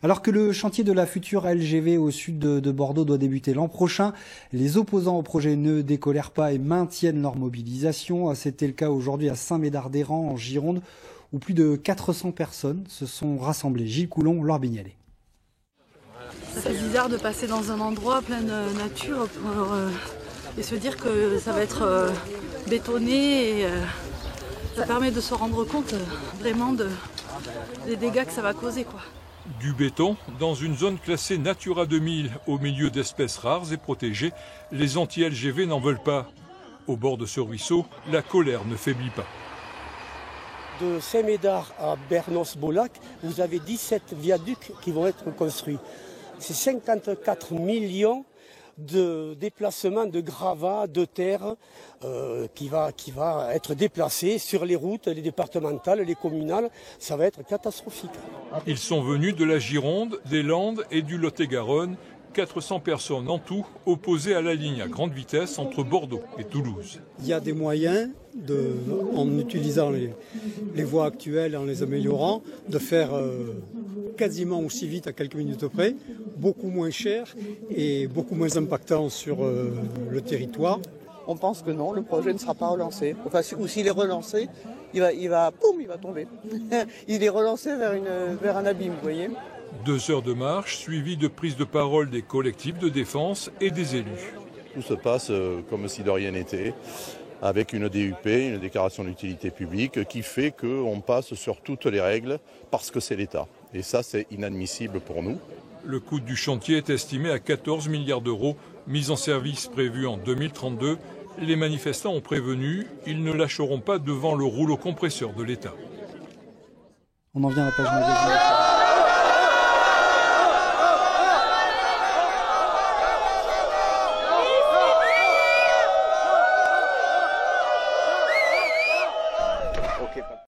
Alors que le chantier de la future LGV au sud de Bordeaux doit débuter l'an prochain, les opposants au projet ne décolèrent pas et maintiennent leur mobilisation. C'était le cas aujourd'hui à Saint-Médard-d'Hérens en Gironde où plus de 400 personnes se sont rassemblées. Gilles Coulon, Laure Bignalé. Ça fait bizarre de passer dans un endroit plein de nature et se dire que ça va être bétonné et ça permet de se rendre compte vraiment des dégâts que ça va causer, quoi. Du béton dans une zone classée Natura 2000 au milieu d'espèces rares et protégées, les anti-LGV n'en veulent pas. Au bord de ce ruisseau, la colère ne faiblit pas. De Saint-Médard à Bernos-Bolac, vous avez 17 viaducs qui vont être construits. C'est 54 millions de déplacements de gravats, de terre qui va être déplacé sur les routes, les départementales, les communales. Ça va être catastrophique. Ils sont venus de la Gironde, des Landes et du Lot-et-Garonne. 400 personnes en tout opposées à la ligne à grande vitesse entre Bordeaux et Toulouse. Il y a des moyens, en utilisant les voies actuelles, en les améliorant, de faire quasiment aussi vite à quelques minutes près, beaucoup moins cher et beaucoup moins impactant sur le territoire. On pense que non, le projet ne sera pas relancé. Enfin, ou s'il est relancé, il va tomber. Il est relancé vers un abîme, vous voyez. 2 heures de marche, suivies de prises de parole des collectifs de défense et des élus. Tout se passe comme si de rien n'était, avec une DUP, une déclaration d'utilité publique, qui fait qu'on passe sur toutes les règles parce que c'est l'État. Et ça, c'est inadmissible pour nous. Le coût du chantier est estimé à 14 milliards d'euros, mise en service prévue en 2032. Les manifestants ont prévenu, ils ne lâcheront pas devant le rouleau compresseur de l'État. On en vient à la page magazine.